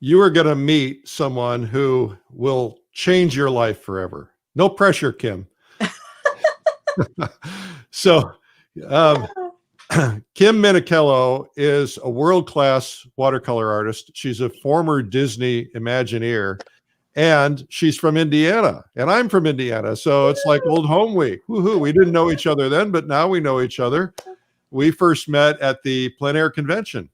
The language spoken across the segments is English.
you are going to meet someone who will change your life forever. No pressure, Kim. So, um, Kim Minichiello is a world-class watercolor artist. She's a former Disney Imagineer, and she's from Indiana, and I'm from Indiana. So it's like old home week. Woohoo. We didn't know each other then, but now we know each other. We first met at the plein air convention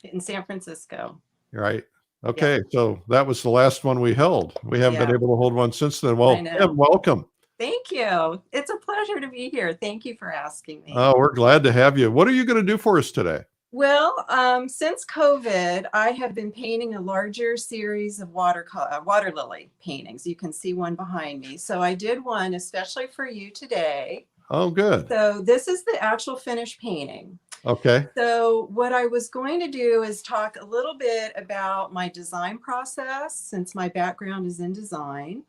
in San Francisco. Right. Okay. Yeah. So that was the last one we held. We haven't been able to hold one since then. Well, Kim, welcome. Thank you. It's a pleasure to be here. Thank you for asking me. Oh, we're glad to have you. What are you going to do for us today? Well, since COVID, I have been painting a larger series of water lily paintings. You can see one behind me. So I did one especially for you today. Oh, good. So this is the actual finished painting. Okay. So what I was going to do is talk a little bit about my design process, since my background is in design.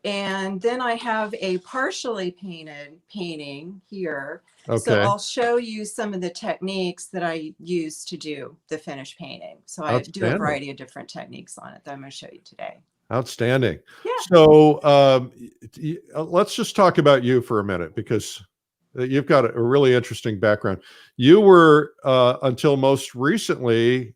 And then I have a partially painted painting here. Okay. So I'll show you some of the techniques that I use to do the finished painting. So I do a variety of different techniques on it that I'm going to show you today. Outstanding. Yeah. So let's just talk about you for a minute, because you've got a really interesting background. You were, until most recently,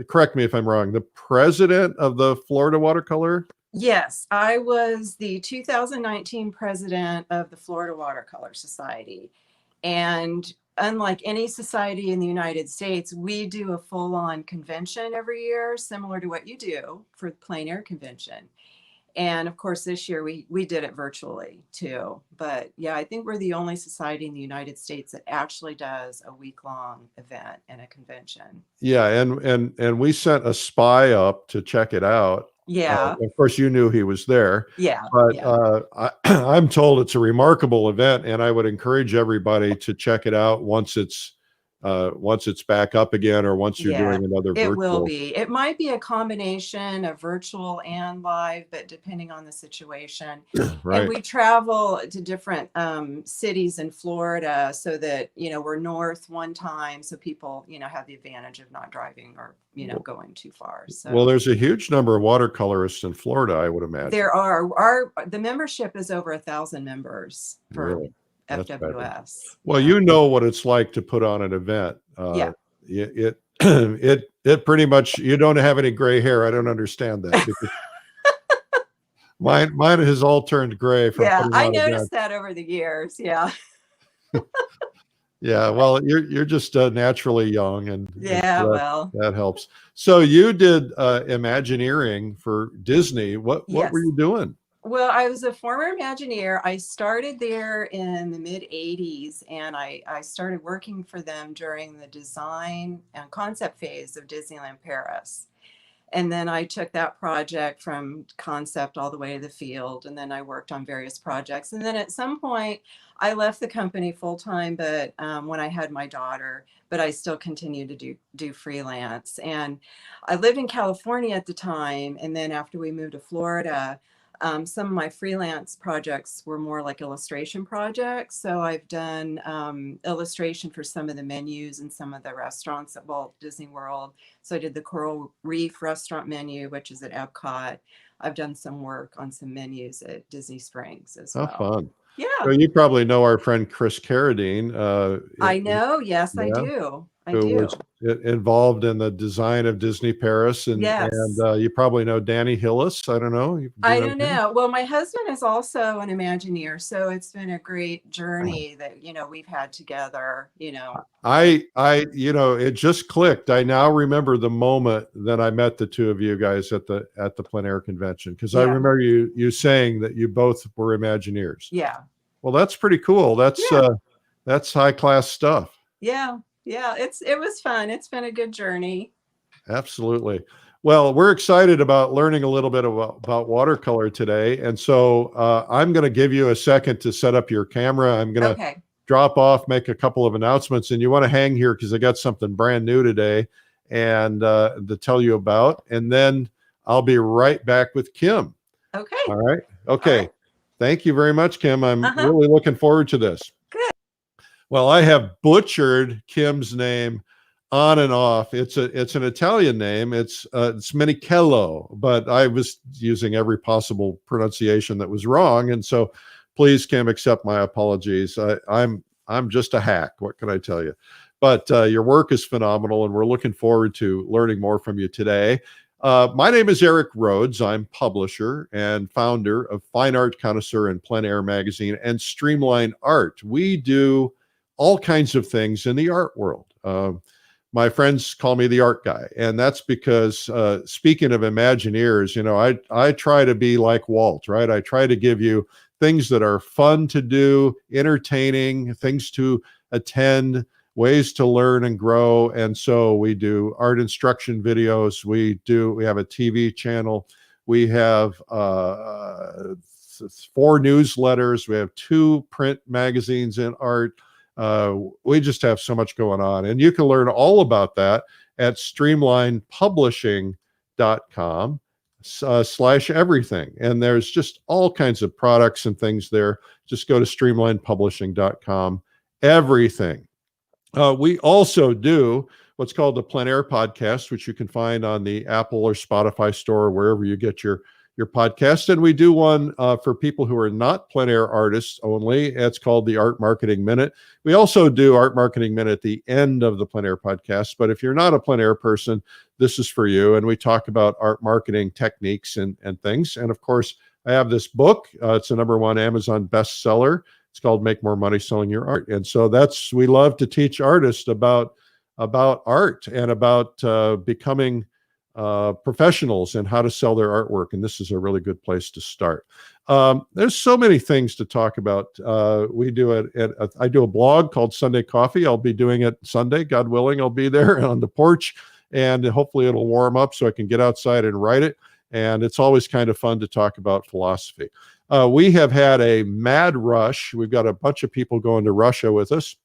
correct me if I'm wrong, the president of the Florida Watercolor? Yes, I was the 2019 president of the Florida Watercolor Society. And unlike any society in the United States, we do a full-on convention every year, similar to what you do for the plein air convention. And of course, this year we did it virtually too. But yeah, I think we're the only society in the United States that actually does a week-long event and a convention. Yeah, and we sent a spy up to check it out. Yeah. Of course, you knew he was there. Yeah. But I'm told it's a remarkable event, and I would encourage everybody to check it out once it's back up again, or once you're doing another virtual. It will be. It might be a combination of virtual and live, but depending on the situation. Right. And we travel to different cities in Florida, so that, we're north one time, so people, have the advantage of not driving or, going too far. So, well, there's a huge number of watercolorists in Florida, I would imagine. There are. The membership is over 1,000 members for really? FWS. Well, you know what it's like to put on an event. It pretty much, you don't have any gray hair. I don't understand that. Mine has all turned gray from I noticed that over the years. Yeah. Yeah, well, you're just naturally young, and well, that helps. So you did Imagineering for Disney. What were you doing? Well, I was a former Imagineer. I started there in the mid 80s, and I started working for them during the design and concept phase of Disneyland Paris. And then I took that project from concept all the way to the field. And then I worked on various projects. And then at some point, I left the company full time, but when I had my daughter, but I still continued to do freelance. And I lived in California at the time. And then after we moved to Florida, some of my freelance projects were more like illustration projects. So I've done illustration for some of the menus and some of the restaurants at Walt Disney World. So I did the Coral Reef restaurant menu, which is at Epcot. I've done some work on some menus at Disney Springs as well. Oh, fun. Yeah. So you probably know our friend Chris Carradine. I know. Yes, I do. Who was involved in the design of Disney Paris, and you probably know Danny Hillis. I don't know. I don't know. Well, my husband is also an Imagineer, so it's been a great journey that we've had together. It just clicked. I now remember the moment that I met the two of you guys at the plein air convention, because I remember you saying that you both were Imagineers. Yeah. Well, that's pretty cool. That's high class stuff. Yeah. Yeah, it was fun. It's been a good journey. Absolutely. Well, we're excited about learning a little bit about watercolor today. And so I'm going to give you a second to set up your camera. I'm going to drop off, make a couple of announcemements, and you want to hang here because I got something brand new today and to tell you about. And then I'll be right back with Kim. Okay. All right. Okay. All right. Thank you very much, Kim. I'm really looking forward to this. Good. Well, I have butchered Kim's name on and off. It's an Italian name. It's Minichiello, but I was using every possible pronunciation that was wrong, and so please, Kim, accept my apologies. I'm just a hack. What can I tell you? But your work is phenomenal, and we're looking forward to learning more from you today. My name is Eric Rhoads. I'm publisher and founder of Fine Art Connoisseur and Plein Air Magazine and Streamline Art. We do all kinds of things in the art world. My friends call me the art guy, and that's because speaking of Imagineers, you know, I try to be like Walt, right? I try to give you things that are fun to do, entertaining, things to attend, ways to learn and grow. And so we do art instruction videos. We have a TV channel. We have 4 newsletters. We have 2 print magazines in art. We just have so much going on. And you can learn all about that at streamlinepublishing.com /everything. And there's just all kinds of products and things there. Just go to streamlinepublishing.com, everything. We also do what's called the Plein Air podcast, which you can find on the Apple or Spotify store, wherever you get your podcast. And we do one for people who are not plein air artists only. It's called the Art Marketing Minute. We also do Art Marketing Minute at the end of the Plein Air podcast. But if you're not a plein air person, this is for you. And we talk about art marketing techniques and things. And of course, I have this book. It's a #1 Amazon bestseller. It's called Make More Money Selling Your Art. And so we love to teach artists about art and about becoming professionals and how to sell their artwork. And this is a really good place to start. There's so many things to talk about. I do a blog called Sunday Coffee. I'll be doing it Sunday, God willing. I'll be there on the porch, and hopefully it'll warm up so I can get outside and write it. And it's always kind of fun to talk about philosophy. We have had a mad rush. We've got a bunch of people going to Russia with us.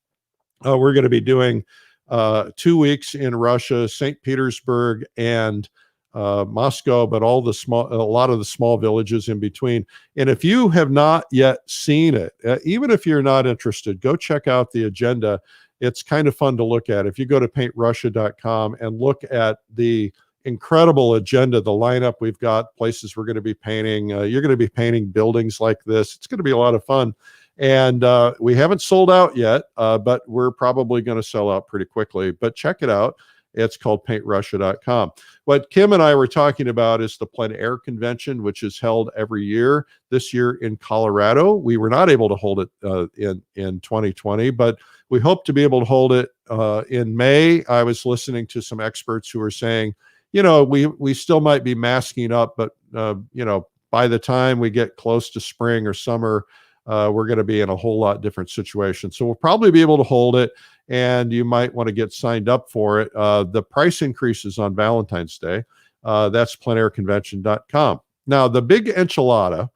We're going to be doing 2 weeks in Russia, St. Petersburg and Moscow, but a lot of the small villages in between. And if you have not yet seen it, even if you're not interested, go check out the agenda. It's kind of fun to look at. If you go to paintrussia.com and look at the incredible agenda, the lineup we've got, places we're going to be painting. You're going to be painting buildings like this. It's going to be a lot of fun. And we haven't sold out yet, but we're probably going to sell out pretty quickly. But check it out. It's called paintrussia.com. What Kim and I were talking about is the Plein Air Convention, which is held every year. This year in Colorado. We were not able to hold it in 2020, but we hope to be able to hold it in May. I was listening to some experts who were saying, you know, we still might be masking up, but you know, by the time we get close to spring or summer, we're going to be in a whole lot different situation. So we'll probably be able to hold it, and you might want to get signed up for it. The price increases on Valentine's Day. That's pleinairconvention.com. Now, the big enchilada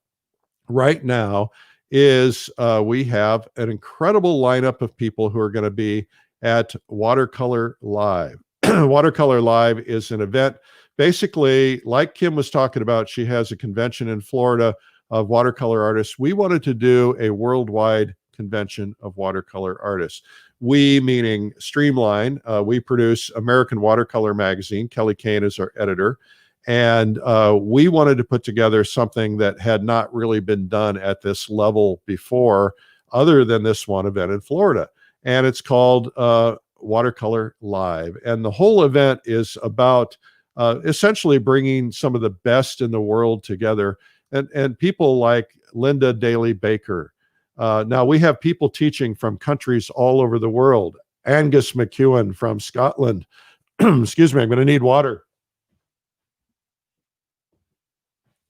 right now is we have an incredible lineup of people who are going to be at Watercolor Live. Watercolor Live is an event, basically, like Kim was talking about. She has a convention in Florida of watercolor artists. We wanted to do a worldwide convention of watercolor artists. We, meaning Streamline, we produce American Watercolor Magazine. Kelly Kane is our editor. And we wanted to put together something that had not really been done at this level before, other than this one event in Florida. And it's called Watercolor Live. And the whole event is about essentially bringing some of the best in the world together. And people like Linda Daly Baker. Now we have people teaching from countries all over the world. Angus McEwen from Scotland. Excuse me, I'm going to need water.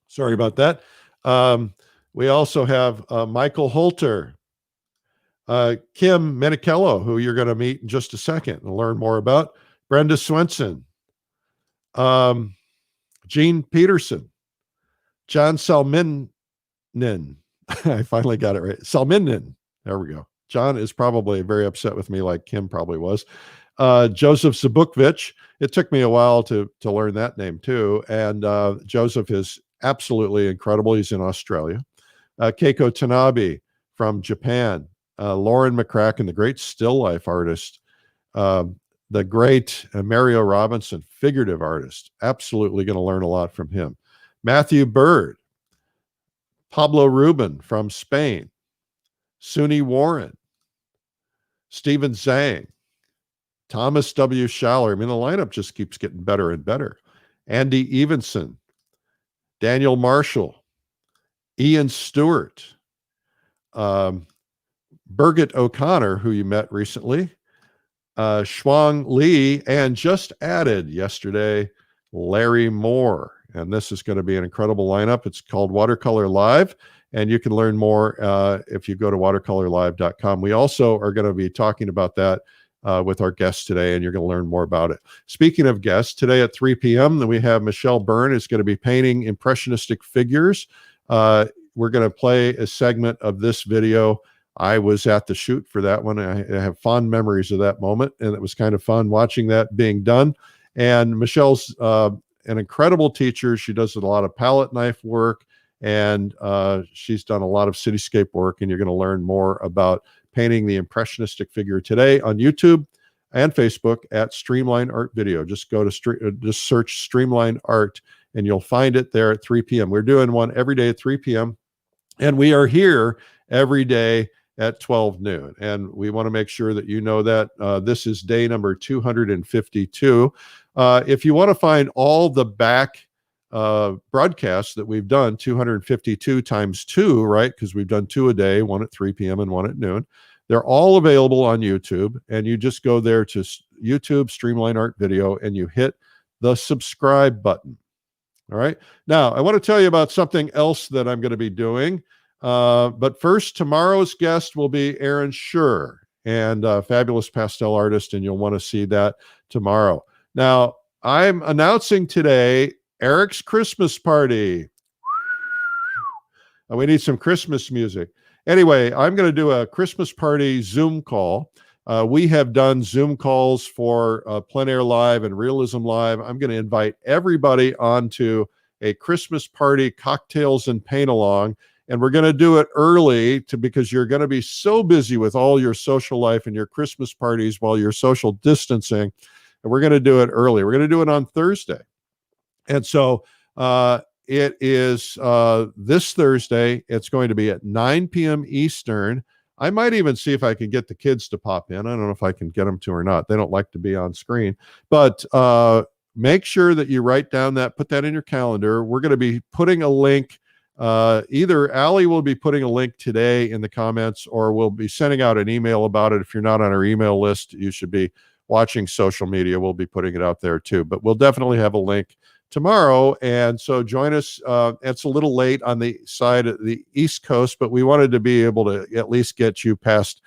Sorry about that. We also have Michael Holter, Kim Minichiello, who you're going to meet in just a second and learn more about, Brenda Swenson, Gene Peterson, John Salminen. I finally got it right. Salminen. There we go. John is probably very upset with me, like Kim probably was. Joseph Zabukvich. It took me a while to learn that name too. And Joseph is absolutely incredible. He's in Australia. Keiko Tanabe from Japan. Lauren McCracken, the great still life artist. the great Mario Robinson, figurative artist. Absolutely going to learn a lot from him. Matthew Bird, Pablo Rubin from Spain, Suni Warren, Stephen Zhang, Thomas W. Schaller. I mean, the lineup just keeps getting better and better. Andy Evenson, Daniel Marshall, Ian Stewart, Birgit O'Connor, who you met recently, Shuang Li, and just added yesterday, Larry Moore. And this is going to be an incredible lineup. It's called Watercolor Live, and you can learn more if you go to watercolorlive.com. We also are going to be talking about that with our guests today, and you're going to learn more about it. Speaking of guests, today at 3 p.m., then we have Michelle Byrne is going to be painting impressionistic figures. We're going to play a segment of this video. I was at the shoot for that one. I have fond memories of that moment, and it was kind of fun watching that being done. And Michelle's an incredible teacher. She does a lot of palette knife work, and she's done a lot of cityscape work, and you're going to learn more about painting the impressionistic figure today on YouTube and Facebook at Streamline Art Video. Just go to just search Streamline Art, and you'll find it there at 3 p.m. We're doing one every day at 3 p.m., and we are here every day at 12 noon. And we want to make sure that you know that this is day number 252. If you want to find all the back broadcasts that we've done, 252 times 2, right? Because we've done 2 a day, one at 3 p.m. and one at noon. They're all available on YouTube. And you just go there to YouTube, Streamline Art Video, and you hit the subscribe button. All right. Now, I want to tell you about something else that I'm going to be doing. But first, tomorrow's guest will be Aaron Schur, and fabulous pastel artist, and you'll want to see that tomorrow. Now, I'm announcing today Eric's Christmas party. We need some Christmas music. Anyway, I'm going to do a Christmas party Zoom call. We have done Zoom calls for Plein Air Live and Realism Live. I'm going to invite everybody onto a Christmas party, cocktails and paint along. And we're going to do it early because you're going to be so busy with all your social life and your Christmas parties while you're social distancing. And we're going to do it early. We're going to do it on Thursday. And so it is this Thursday. It's going to be at 9 p.m. Eastern. I might even see if I can get the kids to pop in. I don't know if I can get them to or not. They don't like to be on screen. But make sure that you write down put that in your calendar. We're going to be putting a link. Either Allie will be putting a link today in the comments, or we'll be sending out an email about it. If you're not on our email list, you should be watching social media. We'll be putting it out there too, but we'll definitely have a link tomorrow. And so join us. It's a little late on the side of the East Coast, but we wanted to be able to at least get you past,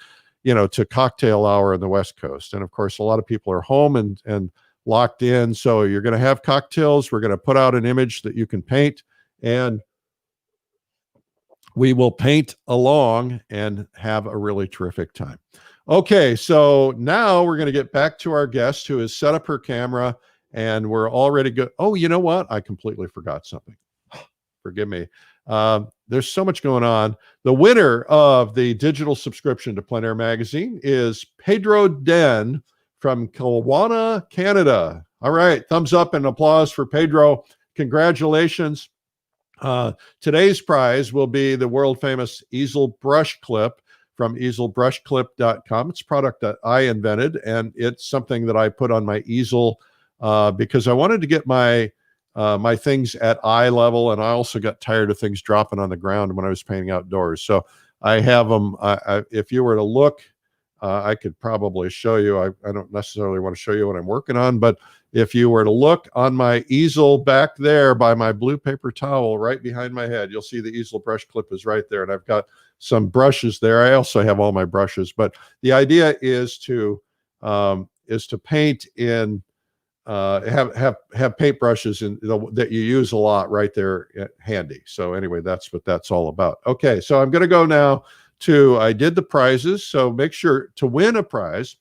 to cocktail hour on the West Coast. And of course, a lot of people are home and locked in. So you're going to have cocktails. We're going to put out an image that you can paint, and we will paint along and have a really terrific time. Okay, so now we're going to get back to our guest who has set up her camera, and we're already good. Oh, you know what? I completely forgot something. Forgive me. There's so much going on. The winner of the digital subscription to Plein Air Magazine is Pedro Den from Kelowna, Canada. All right, thumbs up and applause for Pedro. Congratulations. Today's prize will be the world famous easel brush clip from easelbrushclip.com. It's a product that I invented, and it's something that I put on my easel because I wanted to get my things at eye level, and I also got tired of things dropping on the ground when I was painting outdoors. So I have them. If you were to look, I could probably show you. I don't necessarily want to show you what I'm working on, but if you were to look on my easel back there by my blue paper towel right behind my head, you'll see the easel brush clip is right there. And I've got some brushes there. I also have all my brushes, but the idea is to paint in, have paint brushes that you use a lot right there handy. So anyway, that's what that's all about. Okay. So I'm going to go now I did the prizes. So make sure to win a prize.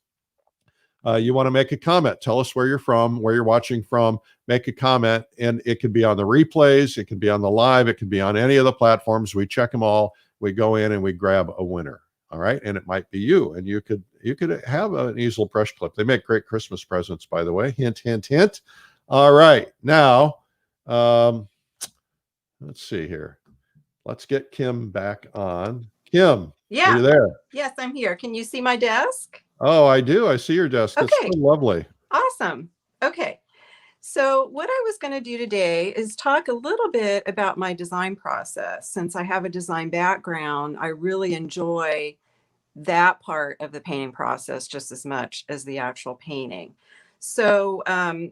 You want to make a comment. Tell us where you're from, where you're watching from. Make a comment, and it could be on the replays. It could be on the live. It could be on any of the platforms. We check them all. We go in and we grab a winner. All right. And it might be you. And you could have an easel brush clip. They make great Christmas presents, by the way. Hint, hint, hint. All right. Now, let's see here. Let's get Kim back on. Kim, are you there? Yes, I'm here. Can you see my desk? Oh, I do. I see your desk. It's so lovely. Awesome. Okay. So what I was going to do today is talk a little bit about my design process. Since I have a design background, I really enjoy that part of the painting process just as much as the actual painting. So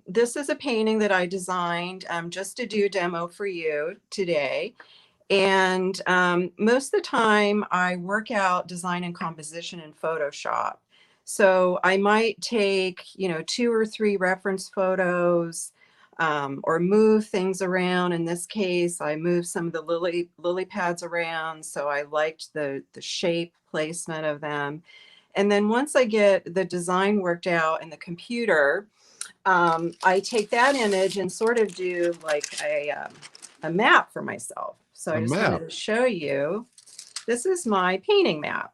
this is a painting that I designed just to do a demo for you today. And most of the time I work out design and composition in Photoshop. So I might take, 2 or 3 reference photos or move things around. In this case, I moved some of the lily pads around. So I liked the shape placement of them. And then once I get the design worked out in the computer, I take that image and sort of do like a map for myself. So I just wanted to show you, this is my painting map.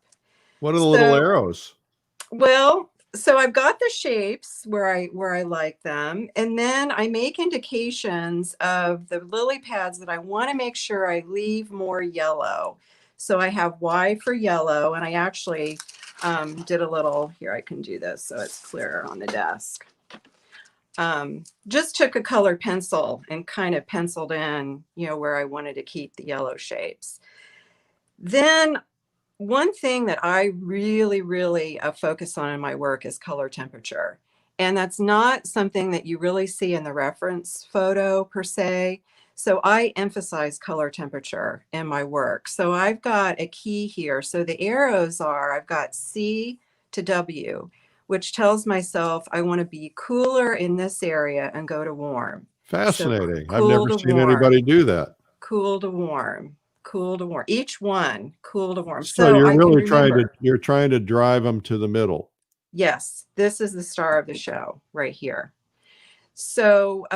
What are the little arrows? Well, so I've got the shapes where I like them, and then I make indications of the lily pads that I want to make sure I leave more yellow. So I have Y for yellow, and I actually did a little, here I can do this so it's clearer on the desk. Just took a colored pencil and kind of penciled in, where I wanted to keep the yellow shapes. Then one thing that I really, really focus on in my work is color temperature. And that's not something that you really see in the reference photo per se. So I emphasize color temperature in my work. So I've got a key here. So the arrows are, I've got C to W, which tells myself I want to be cooler in this area and go to warm. Fascinating. So I've never seen anybody do that. Cool to warm. Cool to warm. Each one, cool to warm. So you're really trying to drive them to the middle. Yes, this is the star of the show right here. So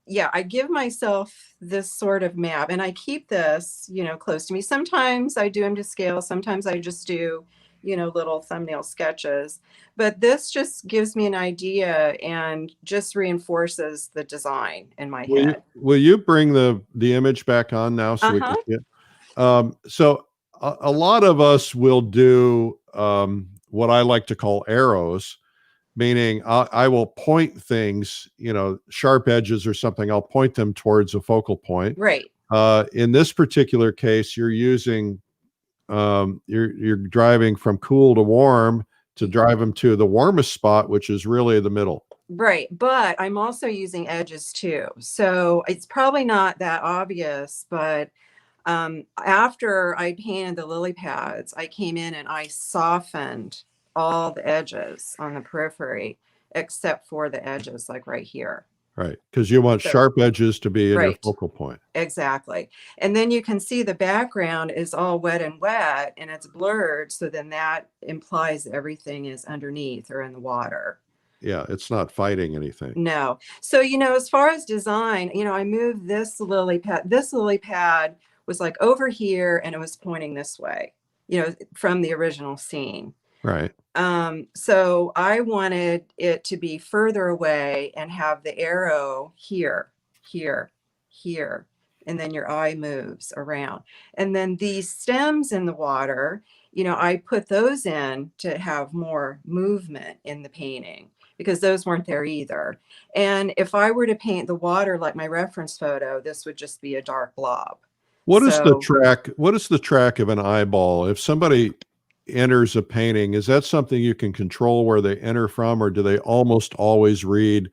yeah, I give myself this sort of map, and I keep this, close to me. Sometimes I do them to scale. Sometimes I just do, little thumbnail sketches. But this just gives me an idea and just reinforces the design in my head. Will you bring the image back on now so we can see it? So a lot of us will do what I like to call arrows, meaning I will point things, sharp edges or something. I'll point them towards a focal point. Right. In this particular case, you're using you're driving from cool to warm to drive them to the warmest spot, which is really the middle. Right. But I'm also using edges too. So it's probably not that obvious, but after I painted the lily pads, I came in and I softened all the edges on the periphery, except for the edges like right here. Right, because you want sharp edges to be in your focal point. Exactly. And then you can see the background is all wet and it's blurred. So then that implies everything is underneath or in the water. Yeah, it's not fighting anything. No. So, as far as design, I moved this lily pad. This lily pad was like over here and it was pointing this way, from the original scene. Right. So I wanted it to be further away and have the arrow here, here, here, and then your eye moves around. And then these stems in the water, I put those in to have more movement in the painting because those weren't there either. And if I were to paint the water like my reference photo, this would just be a dark blob. What is the track? What is the track of an eyeball? If somebody enters a painting, is that something you can control where they enter from, or do they almost always read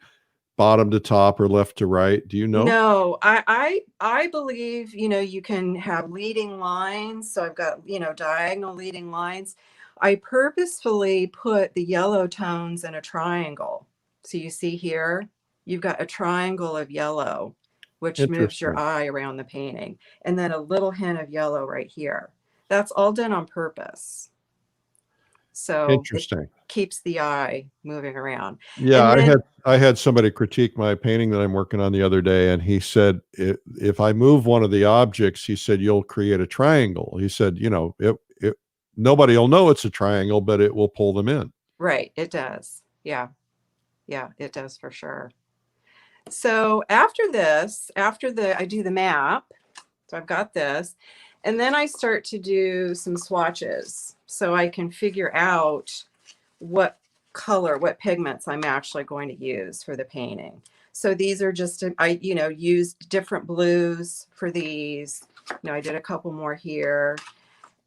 bottom to top or left to right? Do you know? No, I believe, you can have leading lines. So I've got, diagonal leading lines. I purposefully put the yellow tones in a triangle. So you see here, you've got a triangle of yellow, which moves your eye around the painting. And then a little hint of yellow right here. That's all done on purpose. So interesting. It keeps the eye moving around. Yeah, I had somebody critique my painting that I'm working on the other day, and he said, if I move one of the objects, he said, you'll create a triangle. He said, nobody will know it's a triangle, but it will pull them in. Right. It does. Yeah. Yeah, it does for sure. So after this, I do the map. So I've got this, and then I start to do some swatches so I can figure out what color, what pigments I'm actually going to use for the painting. So these are just, I, used different blues for these. I did a couple more here.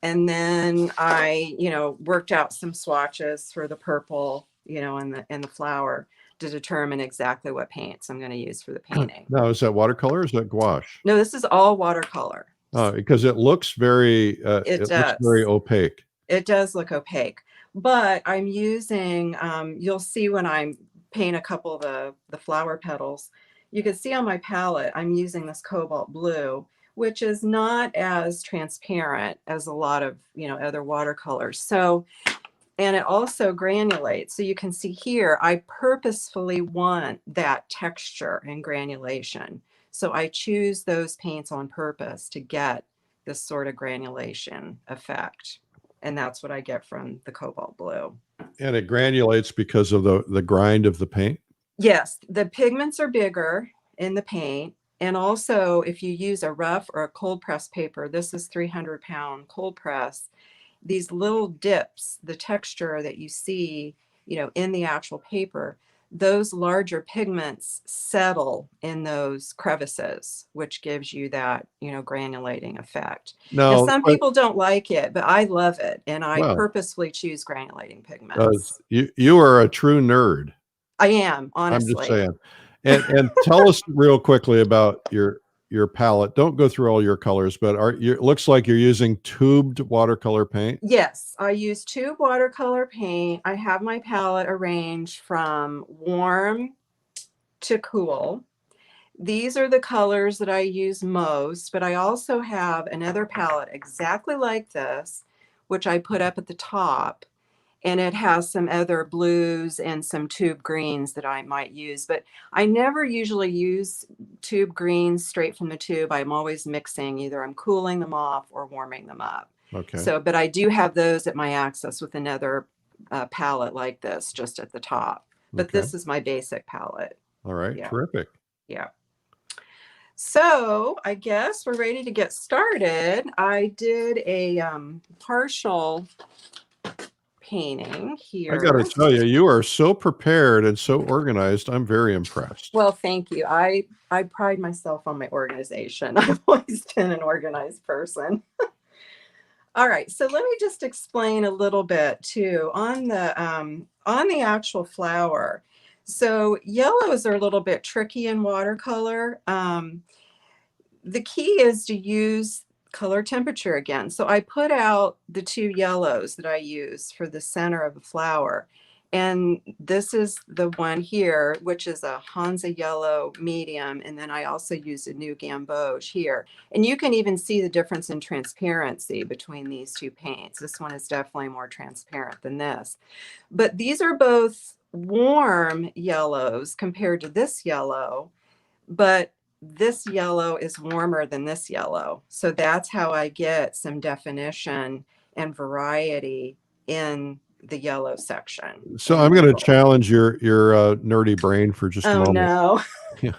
And then I, worked out some swatches for the purple, and the flower to determine exactly what paints I'm going to use for the painting. Now, is that watercolor or is that gouache? No, this is all watercolor. Because it looks very, It looks very does. opaque. It does look opaque, but I'm using, you'll see when I paint a couple of the flower petals, you can see on my palette, I'm using this cobalt blue, which is not as transparent as a lot of, other watercolors. So, and it also granulates. So you can see here, I purposefully want that texture and granulation. So I choose those paints on purpose to get this sort of granulation effect. And that's what I get from the cobalt blue. And it granulates because of the grind of the paint? Yes, the pigments are bigger in the paint. And also, if you use a rough or a cold press paper, this is 300-pound cold press, these little dips, the texture that you see, in the actual paper, those larger pigments settle in those crevices, which gives you that, granulating effect. And Now, some people don't like it, but I love it. And I well, purposefully choose granulating pigments. you are a true nerd. I am, I'm just honestly. saying. And tell us real quickly about your palette. Don't go through all your colors, but it looks like you're using tubed watercolor paint. Yes, I use tube watercolor paint. I have my palette arranged from warm to cool. These are the colors that I use most, but I also have another palette exactly like this, which I put up at the top, and it has some other blues and some tube greens that I might use, but I never usually use tube greens straight from the tube. I'm always mixing, either I'm cooling them off or warming them up. Okay. So, but I do have those at my access with another palette like this just at the top, but Okay. this is my basic palette. All right. Yeah. Terrific. Yeah. So I guess we're ready to get started. I did a partial painting here. I got to tell you, you are so prepared and so organized. I'm very impressed. Well, thank you. I pride myself on my organization. I've always been an organized person. All right, so let me just explain a little bit too on the actual flower. So yellows are a little bit tricky in watercolor. The key is to use color temperature again. So I put out the two yellows that I use for the center of the flower. And this is the one here, which is a Hansa yellow medium. And then I also use a new gamboge here. And you can even see the difference in transparency between these two paints. This one is definitely more transparent than this. But these are both warm yellows compared to this yellow. But this yellow is warmer than this yellow. So that's how I get some definition and variety in the yellow section. So I'm going to challenge your nerdy brain for just a moment. No. Yeah.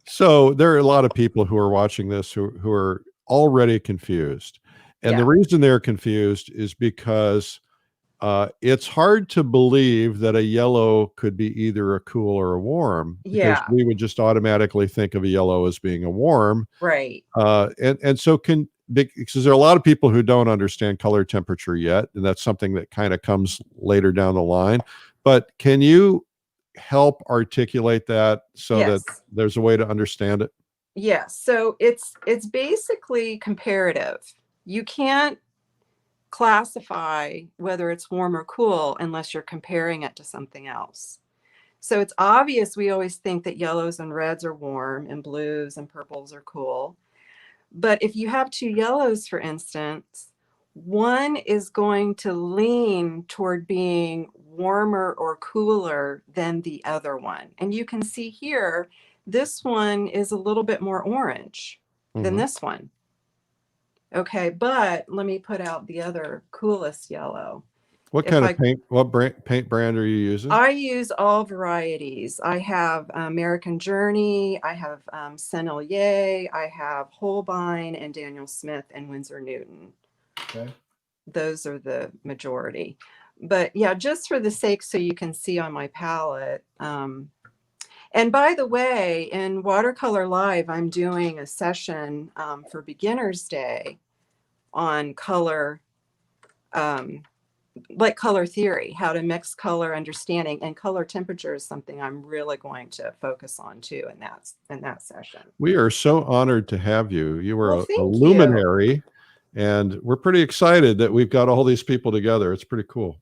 So there are a lot of people who are watching this who are already confused. And the reason they're confused is because it's hard to believe that a yellow could be either a cool or a warm, because we would just automatically think of a yellow as being a warm. Right. And so because there are a lot of people who don't understand color temperature yet, and that's something that kind of comes later down the line. But can you help articulate that so that there's a way to understand it? Yes. So it's basically comparative. You can't classify whether it's warm or cool unless you're comparing it to something else. So it's obvious we always think that yellows and reds are warm and blues and purples are cool. But if you have two yellows, for instance, one is going to lean toward being warmer or cooler than the other one. And you can see here, this one is a little bit more orange than this one. Okay, but let me put out the other coolest yellow. What If kind of I paint, what paint brand are you using? I use all varieties. I have American Journey, I have Sennelier, I have Holbein and Daniel Smith and Winsor Newton. Okay. Those are the majority. But yeah, just for the sake so you can see on my palette. And by the way, in Watercolor Live, I'm doing a session for Beginner's Day on color, like color theory, how to mix color understanding, and color temperature is something I'm really going to focus on too in that session. We are so honored to have you. You were Well, a thank you. luminary, and we're pretty excited that we've got all these people together. It's pretty cool.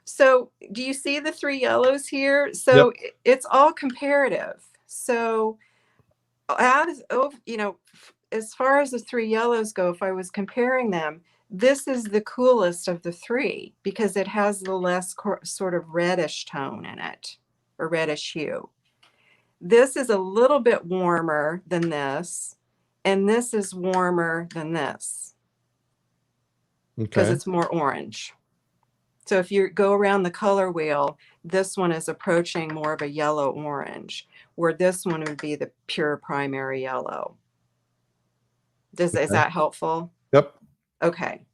So do you see the three yellows here? Yep. So it's all comparative. So as you know, as far as the three yellows go, if I was comparing them, this is the coolest of the three because it has the less sort of reddish tone in it, or reddish hue. This is a little bit warmer than this, and this is warmer than this because Okay. it's more orange. So if you go around the color wheel, this one is approaching more of a yellow orange, where this one would be the pure primary yellow. Is Okay. that helpful? Yep. Okay.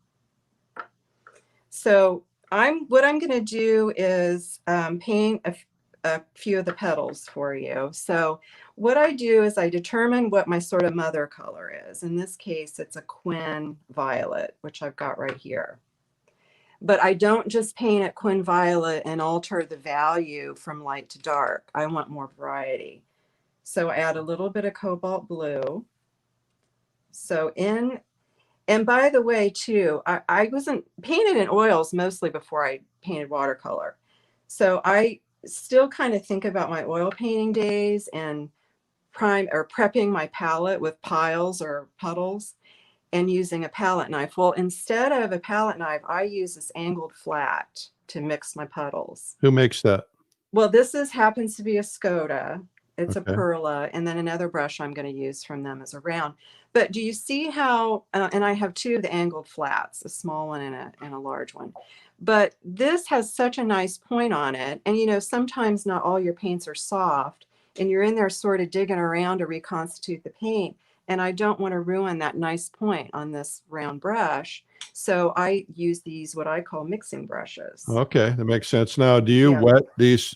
So what I'm going to do is paint a few of the petals for you. So what I do is I determine what my sort of mother color is. In this case, it's a Quin Violet, which I've got right here. But I don't just paint it Quin Violet and alter the value from light to dark. I want more variety. So I add a little bit of cobalt blue. So and by the way, too, I wasn't painted in oils mostly before I painted watercolor. So I still kind of think about my oil painting days and prepping my palette with piles or puddles and using a palette knife. Well, instead of a palette knife, I use this angled flat to mix my puddles. Who makes that? Well, happens to be a Skoda. It's a Okay. Perla, and then another brush I'm going to use from them is a round. But do you see how, and I have two of the angled flats, a small one and a large one. But this has such a nice point on it. And, you know, sometimes not all your paints are soft, and you're in there sort of digging around to reconstitute the paint. And I don't want to ruin that nice point on this round brush. So I use these, what I call mixing brushes. Okay, that makes sense. Now, do you Yeah. wet these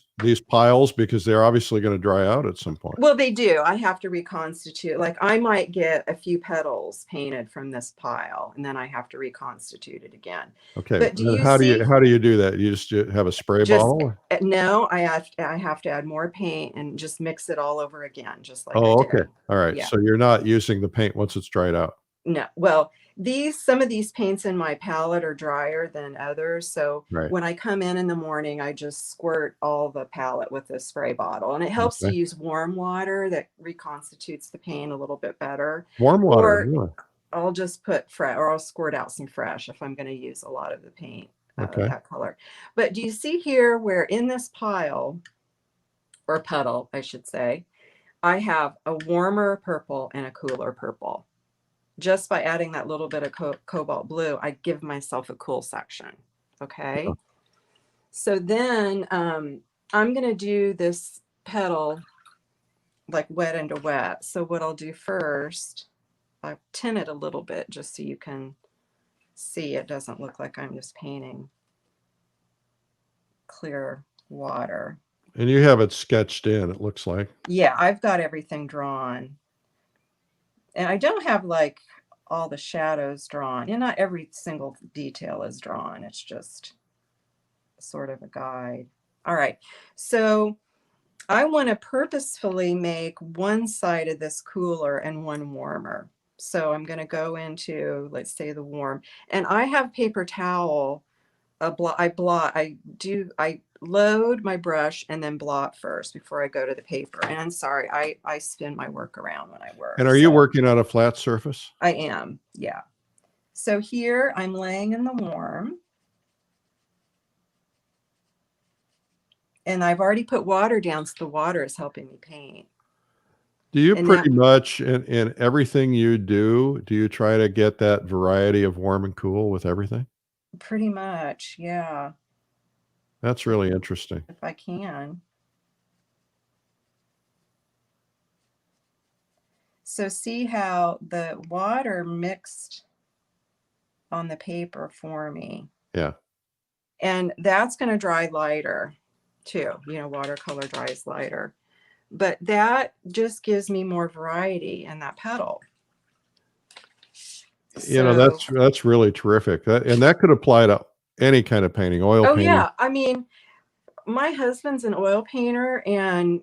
piles because they're obviously going to dry out at some point? Well, they do. I have to reconstitute. Like I might get a few petals painted from this pile, and then I have to reconstitute it again. Okay. But do you How do see? you do that? You just have a spray Just bottle? no. I have to add more paint and just mix it all over again, just like I Oh, okay. did. All right. Yeah. So you're not using the paint once it's dried out. No. Well, some of these paints in my palette are drier than others. So Right. when I come in the morning, I just squirt all the palette with a spray bottle, and it helps to Okay. use warm water that reconstitutes the paint a little bit better. Warm water. Or Really? I'll just put fresh, or I'll squirt out some fresh if I'm going to use a lot of the paint Okay. that color. But do you see here where in this pile, or puddle, I should say, I have a warmer purple and a cooler purple. Just by adding that little bit of cobalt blue, I give myself a cool section. Okay. Oh. So then I'm going to do this petal like wet into wet. So what I'll do first, I'll tint it a little bit just so you can see it doesn't look like I'm just painting clear water. And you have it sketched in, it looks like. Yeah, I've got everything drawn. And I don't have like all the shadows drawn. And not every single detail is drawn. It's just sort of a guide. All right. So I want to purposefully make one side of this cooler and one warmer. So I'm going to go into, let's say, the warm. And I have paper towel. I load my brush and then blot first before I go to the paper. And I'm sorry, I spin my work around when I work. And are you working on a flat surface? I am, yeah. So here I'm laying in the warm. And I've already put water down, so the water is helping me paint. Do you And that pretty much in everything you do you try to get that variety of warm and cool with everything? pretty much, yeah, That's if, really interesting. if I can. So see how the water mixed on the paper for me. Yeah. And that's going to dry lighter too. Watercolor dries lighter. But that just gives me more variety in that petal. So, That's really terrific. And that could apply to any kind of painting, oil oh painting. yeah, I mean, my husband's an oil painter, and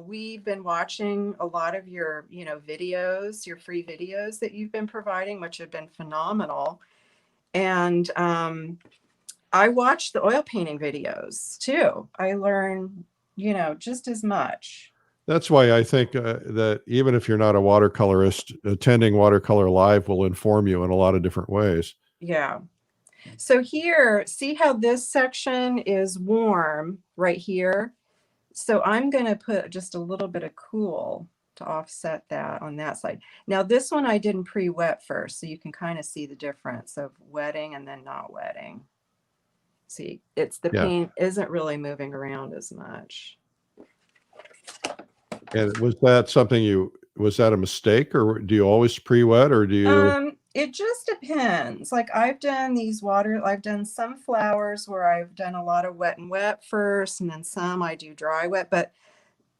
we've been watching a lot of your videos, your free videos that you've been providing, which have been phenomenal. And I watch the oil painting videos too. I learn just as much. That's why I think that even if you're not a watercolorist, attending Watercolor Live will inform you in a lot of different ways. Yeah. So here, see how this section is warm right here? So I'm going to put just a little bit of cool to offset that on that side. Now this one I didn't pre-wet first, so you can kind of see the difference of wetting and then not wetting. See, the Yeah. paint isn't really moving around as much. And was that a mistake, or do you always pre-wet, or do you? It just depends. Like I've done some flowers where I've done a lot of wet and wet first, and then some I do dry wet. But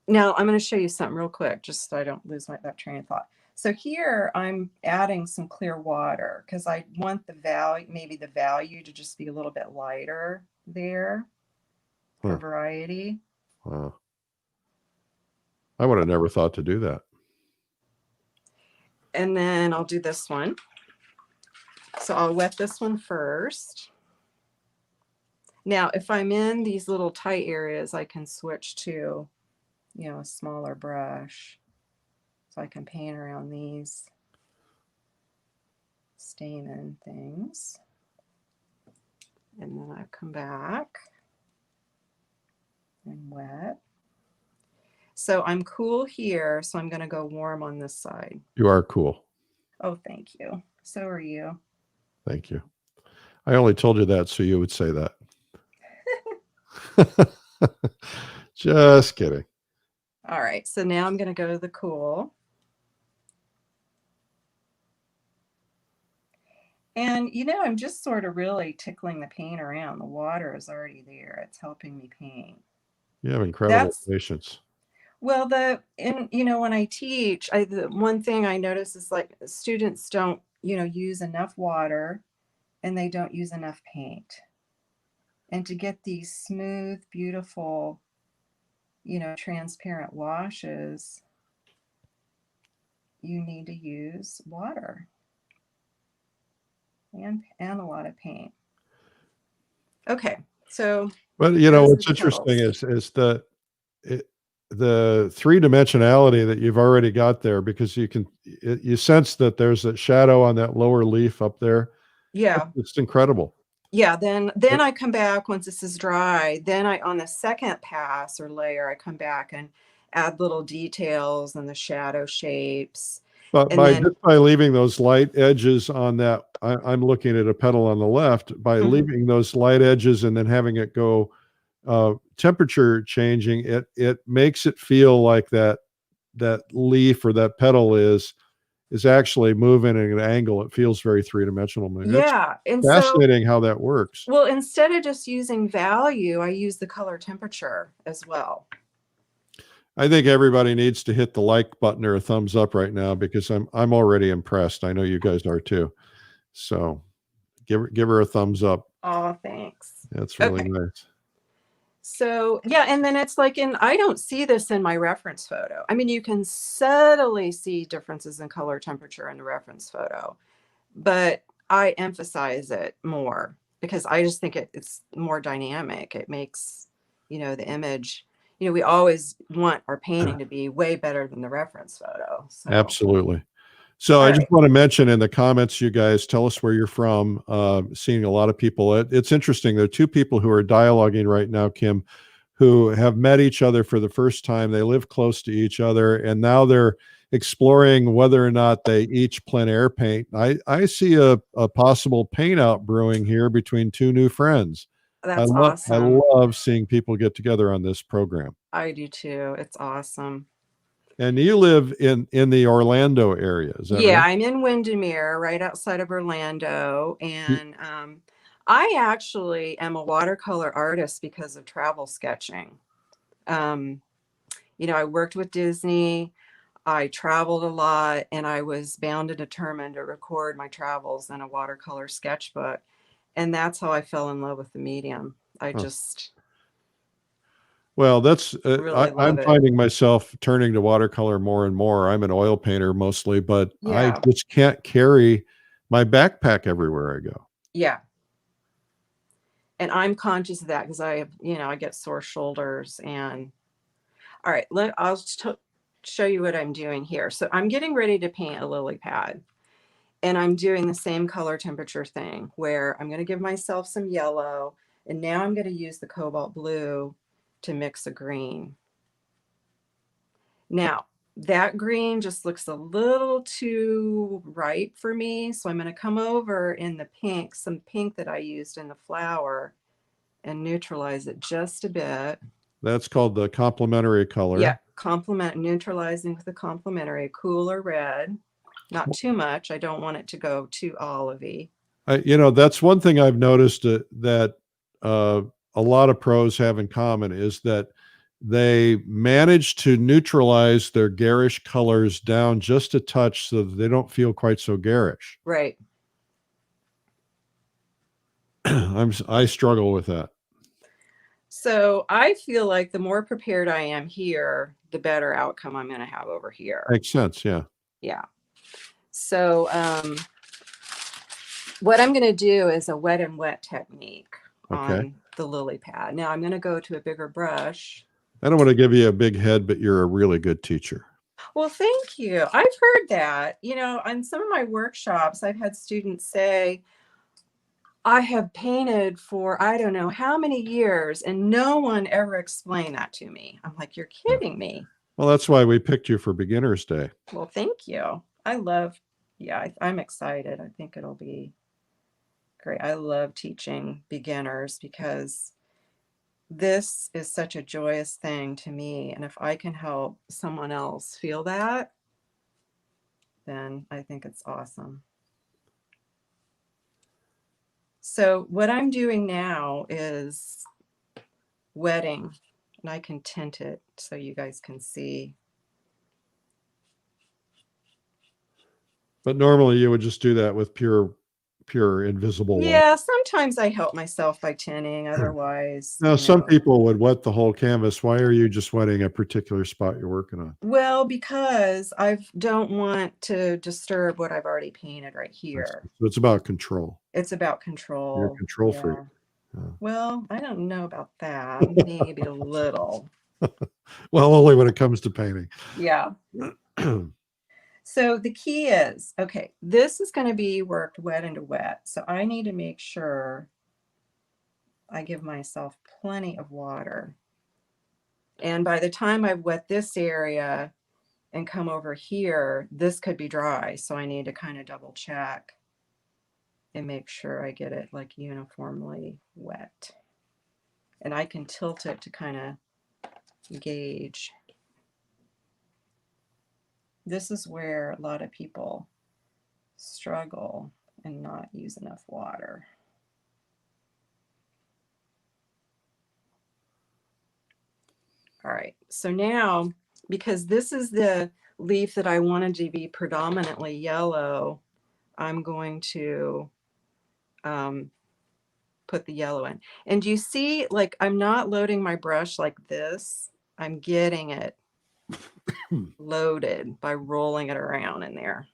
now I'm going to show you something real quick, just so I don't lose that train of thought. So here I'm adding some clear water because I want maybe the value to just be a little bit lighter there for variety. Wow. I would have never thought to do that. And then I'll do this one. So I'll wet this one first. Now, if I'm in these little tight areas, I can switch to, a smaller brush. So I can paint around these stamen things. And then I come back and wet. So I'm cool here, so I'm going to go warm on this side. You are cool. Oh, thank you. So are you. Thank you. I only told you that so you would say that. Just kidding. All right, so now I'm going to go to the cool. And, I'm just sort of really tickling the paint around. The water is already there. It's helping me paint. You have incredible patience. Well, when I teach, the one thing I notice is like students don't, use enough water and they don't use enough paint. And to get these smooth, beautiful, transparent washes, you need to use water and a lot of paint. Okay, so. But what's interesting is the three-dimensionality that you've already got there, because you sense that there's a shadow on that lower leaf up there. Yeah, it's incredible. Yeah, then I come back once this is dry. Then on the second pass or layer, I come back and add little details and the shadow shapes. But just by leaving those light edges on that, I'm looking at a petal on the left, by leaving those light edges and then having it go temperature changing, it makes it feel like that leaf or that petal is actually moving at an angle. It feels very three-dimensional. Yeah. It's fascinating how that works. Well, instead of just using value, I use the color temperature as well. I think everybody needs to hit the like button or a thumbs up right now, because I'm already impressed. I know you guys are too. So give her a thumbs up. Oh, thanks. That's really nice. So yeah, and then it's like I don't see this in my reference photo. I mean, you can subtly see differences in color temperature in the reference photo, but I emphasize it more because I just think it's more dynamic. It makes, the image, we always want our painting to be way better than the reference photo. So. Absolutely. So I just want to mention in the comments, you guys tell us where you're from. Seeing a lot of people. It's interesting. There are two people who are dialoguing right now, Kim, who have met each other for the first time. They live close to each other, and now they're exploring whether or not they each plein air paint. I see a possible paint out brewing here between two new friends. That's I awesome. love seeing people get together on this program. I do too. It's awesome. And you live in the Orlando area, is that Yeah, right? I'm in Windermere, right outside of Orlando. And I actually am a watercolor artist because of travel sketching. You know, I worked with Disney, I traveled a lot, and I was bound and determined to record my travels in a watercolor sketchbook. And that's how I fell in love with the medium. I Huh. just Well, that's really I'm love it. finding myself turning to watercolor more and more. I'm an oil painter mostly, but I Yeah, just can't carry my backpack everywhere I go. yeah. And I'm conscious of that because I have, you know, I get sore shoulders. And all right, I'll show you what I'm doing here. So I'm getting ready to paint a lily pad, and I'm doing the same color temperature thing where I'm going to give myself some yellow, and now I'm going to use the cobalt blue to mix a green. Now, that green just looks a little too ripe for me, so I'm going to come over in the pink, some pink that I used in the flower, and neutralize it just a bit. That's called the complementary color. Yeah, neutralizing with the complementary, cooler red. Not too much. I don't want it to go too olivey. You know, that's one thing I've noticed that a lot of pros have in common is that they manage to neutralize their garish colors down just a touch so that they don't feel quite so garish. Right. I struggle with that. So I feel like the more prepared I am here, the better outcome I'm going to have over here. Makes sense. Yeah. Yeah. So what I'm going to do is a wet and wet technique on the lily pad. Now I'm going to go to a bigger brush. I don't want to give you a big head, but you're a really good teacher. Well, thank you. I've heard that. You know, on some of my workshops, I've had students say, I have painted for I don't know how many years, and no one ever explained that to me. I'm like, you're kidding me. Well, that's why we picked you for Beginner's Day. Well, thank you. I love, yeah, I'm excited. I think it'll be great. I love teaching beginners because this is such a joyous thing to me. And if I can help someone else feel that, then I think it's awesome. So what I'm doing now is wetting, and I can tint it so you guys can see. But normally you would just do that with pure invisible water. Yeah, sometimes I help myself by tinting. Otherwise, Now, some people would wet the whole canvas. Why are you just wetting a particular spot you're working on? Well, because I don't want to disturb what I've already painted right here. So it's about control. It's about control. You're a control freak. Yeah. Well, I don't know about that. Maybe a little. Well, only when it comes to painting. Yeah. So the key is, okay, this is going to be worked wet into wet. So I need to make sure I give myself plenty of water. And by the time I've wet this area and come over here, this could be dry. So I need to kind of double check and make sure I get it like uniformly wet. And I can tilt it to kind of gauge. This is where a lot of people struggle and not use enough water. All right, so now, because this is the leaf that I wanted to be predominantly yellow, I'm going to put the yellow in. And you see, like, I'm not loading my brush like this. I'm getting it loaded by rolling it around in there.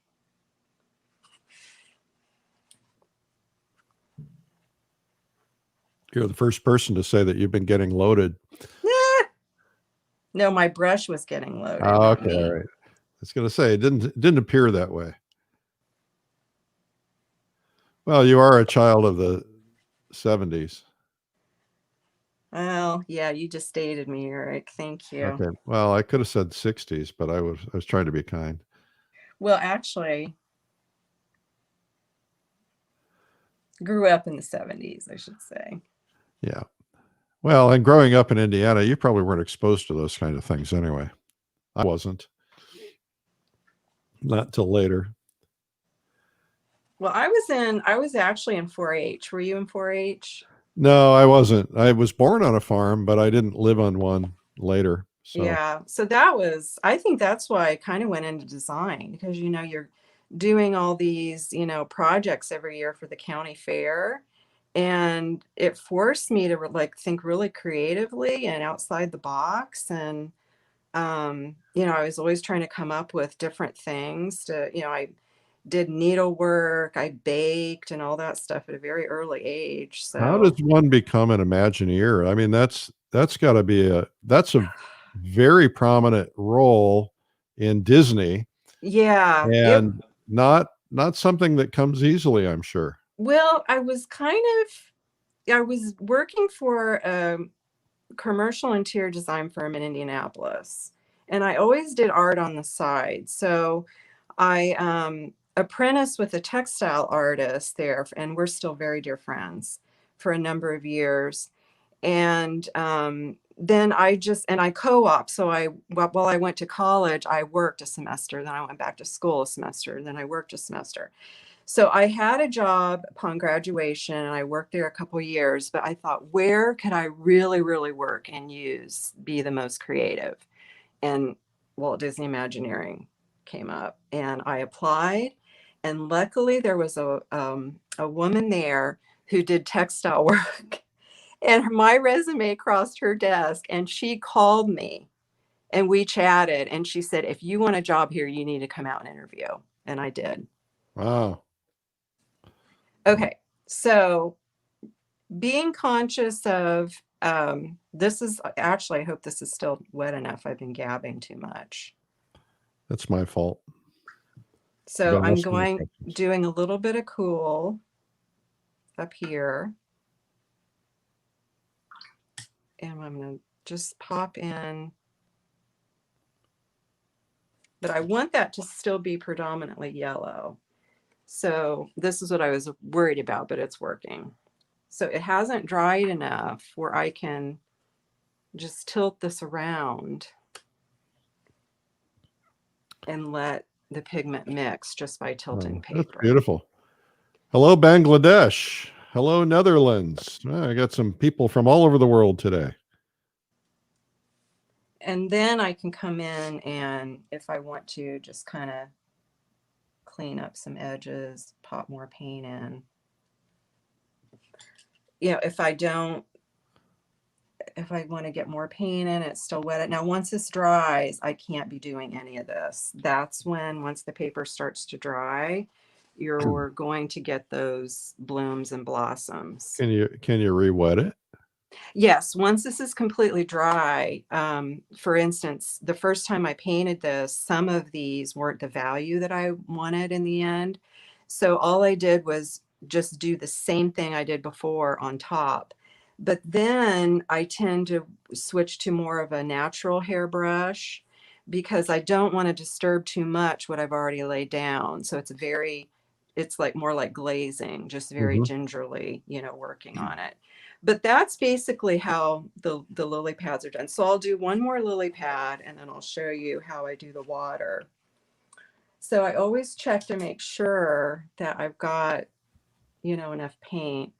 You're the first person to say that you've been getting loaded. No, my brush was getting loaded. Oh, okay, all right. I was going to say, it didn't appear that way. Well, you are a child of the 70s. Well, yeah, you just dated me, Eric. Thank you. Okay. Well, I could have said 60s, but I was trying to be kind. Well, actually, grew up in the 70s, I should say. Yeah. Well, and growing up in Indiana, you probably weren't exposed to those kind of things anyway. I wasn't. Not till later. Well, I was actually in 4-H. Were you in 4-H? No, I wasn't. I was born on a farm, but I didn't live on one later. So, Yeah. So that was, I think that's why I kind of went into design because, you're doing all these, projects every year for the county fair. And it forced me to like think really creatively and outside the box. And, I was always trying to come up with different things I did needlework, I baked and all that stuff at a very early age. how does So one become an Imagineer? I mean, that's got to be that's a very prominent role in Disney, yeah, and not something that comes easily, I'm sure. well, I was working for a commercial interior design firm in Indianapolis, and I always did art on the side. So I apprenticed with a textile artist there, and we're still very dear friends for a number of years. And then I co-op. So while I went to college, I worked a semester. Then I went back to school a semester. Then I worked a semester. So I had a job upon graduation and I worked there a couple years, but I thought, where could I really, really work and be the most creative? And Walt Disney Imagineering came up and I applied. And luckily there was a woman there who did textile work and my resume crossed her desk and she called me and we chatted and she said, if you want a job here, you need to come out and interview. And I did. Wow. Okay. So being conscious of this is actually, I hope this is still wet enough. I've been gabbing too much. That's my fault. You So got to I'm ask me questions. doing a little bit of cool up here. And I'm going to just pop in. But I want that to still be predominantly yellow. So this is what I was worried about, but it's working. So it hasn't dried enough where I can just tilt this around and let the pigment mix just by tilting Oh, that's paper. beautiful. Hello, Bangladesh. Hello, Netherlands. I got some people from all over the world today. And then I can come in and if I want to just kind of clean up some edges, pop more paint in. If I want to get more paint in, it's still wet. Now, once this dries, I can't be doing any of this. That's when, once the paper starts to dry, you're going to get those blooms and blossoms. Can you re-wet it? Yes, once this is completely dry, for instance, the first time I painted this, some of these weren't the value that I wanted in the end. So all I did was just do the same thing I did before on top. But then I tend to switch to more of a natural hairbrush because I don't want to disturb too much what I've already laid down. So it's like more like glazing, just very Hmm. gingerly, working on it. But that's basically how the lily pads are done. So I'll do one more lily pad and then I'll show you how I do the water. So I always check to make sure that I've got, enough paint.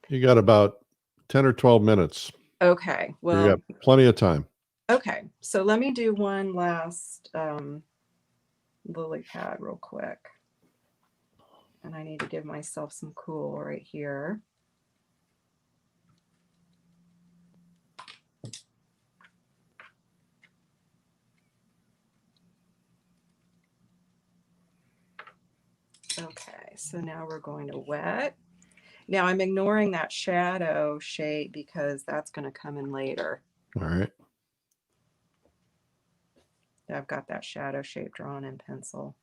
You got about 10 or 12 minutes. Okay, You got well, plenty of time. okay. So let me do one last lily pad real quick. And I need to give myself some cool right here. Okay, so now we're going to wet. Now I'm ignoring that shadow shape because that's going to come in later. All right. I've got that shadow shape drawn in pencil.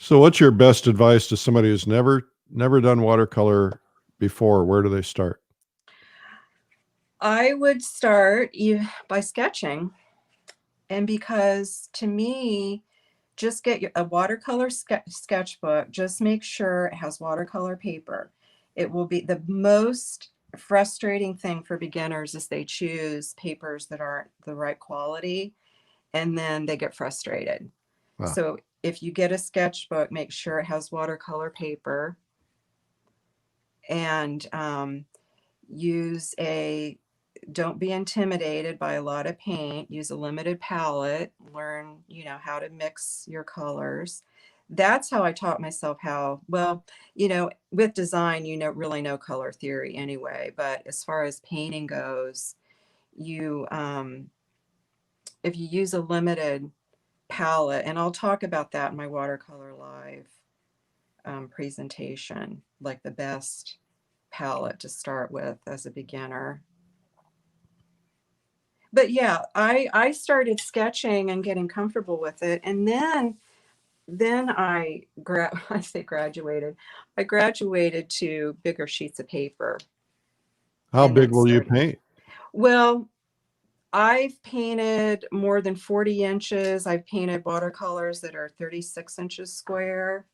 So what's your best advice to somebody who's never done watercolor before? Where do they start? I would start by sketching. And because to me, just get a watercolor sketchbook. Just make sure it has watercolor paper. It will be the most frustrating thing for beginners is they choose papers that aren't the right quality and then they get frustrated. Wow. So if you get a sketchbook, make sure it has watercolor paper and don't be intimidated by a lot of paint. Use a limited palette. Learn, how to mix your colors. That's how I taught myself with design, really know color theory anyway. But as far as painting goes, if you use a limited palette, and I'll talk about that in my Watercolor Live presentation, like the best palette to start with as a beginner. But yeah, I started sketching and getting comfortable with it. And then I graduated. I graduated to bigger sheets of paper. How big will you paint? Well, I've painted more than 40 inches. I've painted watercolors that are 36 inches square.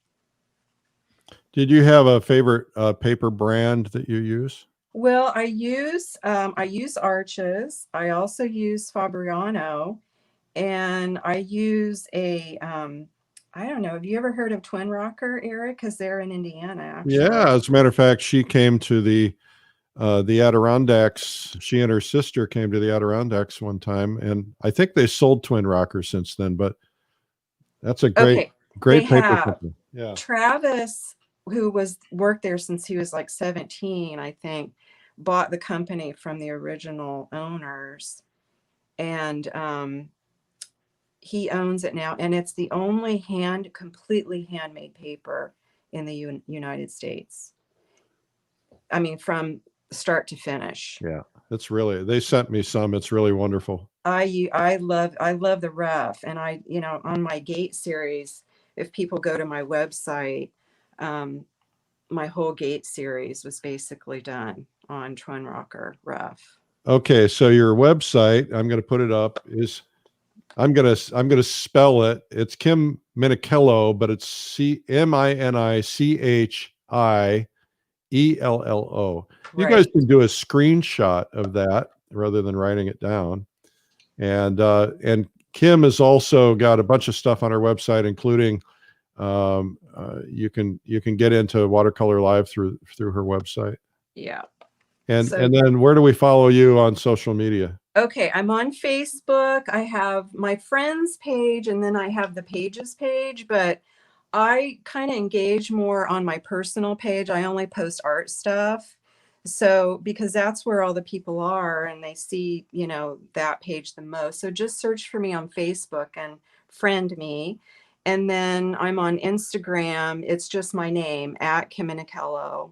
Did you have a favorite paper brand that you use? Well, I use Arches. I also use Fabriano, and I use I don't know. Have you ever heard of Twin Rocker, Eric? Because they're in Indiana, actually. Yeah, as a matter of fact, she came to the Adirondacks. She and her sister came to the Adirondacks one time, and I think they sold Twin Rocker since then. But that's a great paper company. Yeah, Travis, who worked there since he was like 17, I think, bought the company from the original owners, and he owns it now, and it's the only completely handmade paper in the United States. I mean, from start to finish. Yeah, they sent me some. It's really wonderful. I love the rough, and on my Gate series, if people go to my website, my whole Gate series was basically done on Twin Rocker rough. Okay, so your website, I'm going to put it up, is I'm gonna spell it. It's Kim Minichiello, but it's Minichiello. You guys can do a screenshot of that rather than writing it down. And Kim has also got a bunch of stuff on her website, including you can get into Watercolor Live through her website. Yeah. And then where do we follow you on social media? Okay, I'm on Facebook. I have my friends page, and then I have the pages page, but I kind of engage more on my personal page. I only post art stuff. So, because that's where all the people are and they see, that page the most. So just search for me on Facebook and friend me. And then I'm on Instagram. It's just my name, @Kim Minichiello,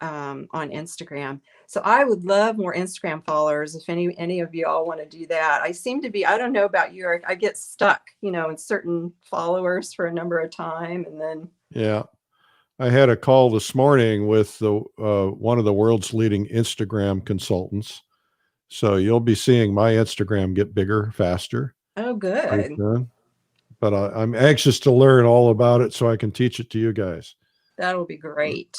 on Instagram. So I would love more Instagram followers if any of you all want to do that. I seem to be, I don't know about you, Eric, I get stuck, in certain followers for a number of time, and then. Yeah. I had a call this morning with the one of the world's leading Instagram consultants. So you'll be seeing my Instagram get bigger, faster. Oh, good. But I'm anxious to learn all about it so I can teach it to you guys. That'll be great.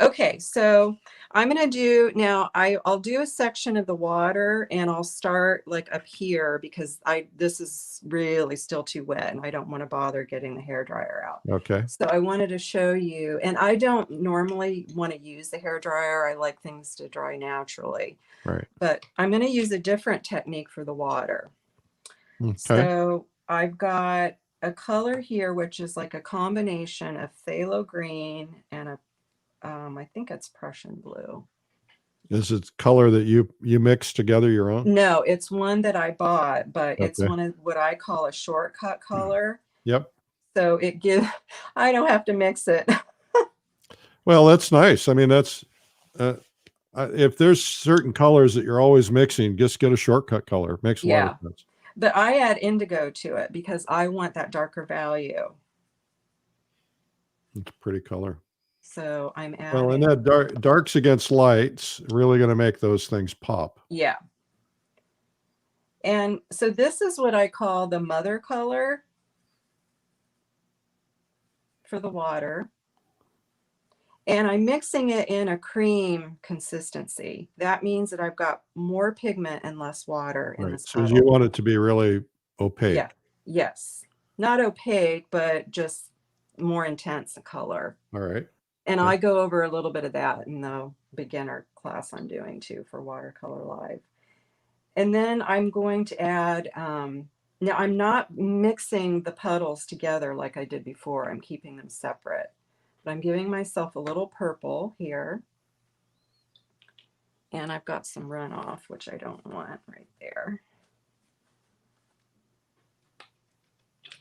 Okay, so I'm going to do now, I'll do a section of the water, and I'll start like up here because this is really still too wet and I don't want to bother getting the hairdryer out. Okay. So I wanted to show you, and I don't normally want to use the hairdryer. I like things to dry naturally. Right. But I'm going to use a different technique for the water. Okay. So I've got a color here, which is like a combination of phthalo green and I think it's Prussian blue. Is it color that you mix together your own? No, it's one that I bought, but it's one of what I call a shortcut color. Yep. So I don't have to mix it. Well, that's nice. I mean, that's if there's certain colors that you're always mixing, just get a shortcut color. It makes a lot of sense. But I add indigo to it because I want that darker value. It's a pretty color. So I'm Well, and adding, that darks against lights really going to make those things pop. yeah. And so this is what I call the mother color for the water. And I'm mixing it in a cream consistency. That means that I've got more pigment and less water in Right. this So you puddle. want it to be really opaque. Yeah. Yes. Not opaque, but just more intense color. All right. And Okay. I go over a little bit of that in the beginner class I'm doing too for Watercolor Live. And then I'm going to add, now I'm not mixing the puddles together like I did before. I'm keeping them separate. But I'm giving myself a little purple here. And I've got some runoff, which I don't want right there.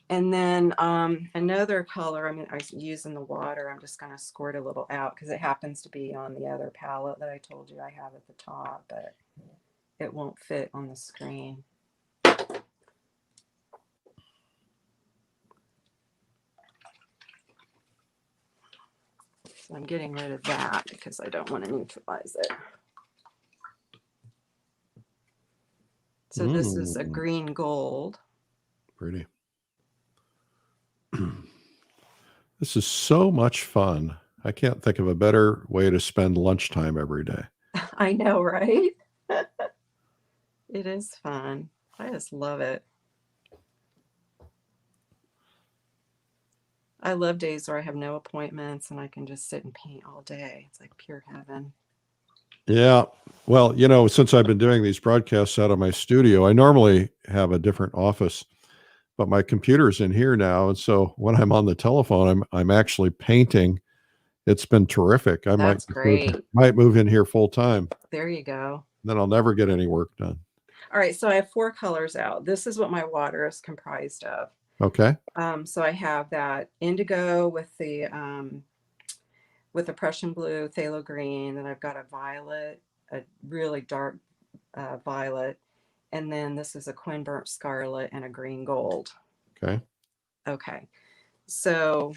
And then another color, I was using the water. I'm just going to squirt a little out because it happens to be on the other palette that I told you I have at the top, but it won't fit on the screen. So I'm getting rid of that because I don't want to neutralize it. So this is a green gold. Pretty. This is so much fun. I can't think of a better way to spend lunchtime every day. I know, right? It is fun. I just love it. I love days where I have no appointments and I can just sit and paint all day. It's like pure heaven. Yeah. Well, you know, since I've been doing these broadcasts out of my studio, I normally have a different office, but my computer's in here now. And so when I'm on the telephone, I'm actually painting. It's been terrific. I That's great. might move in here full time. There you go. Then I'll never get any work done. All right. So I have 4 colors out. This is what my water is comprised of. Okay. So I have that indigo with the Prussian blue, phthalo green, and I've got a violet, a really dark violet, and then this is a quin burnt scarlet and a green gold. Okay. Okay. So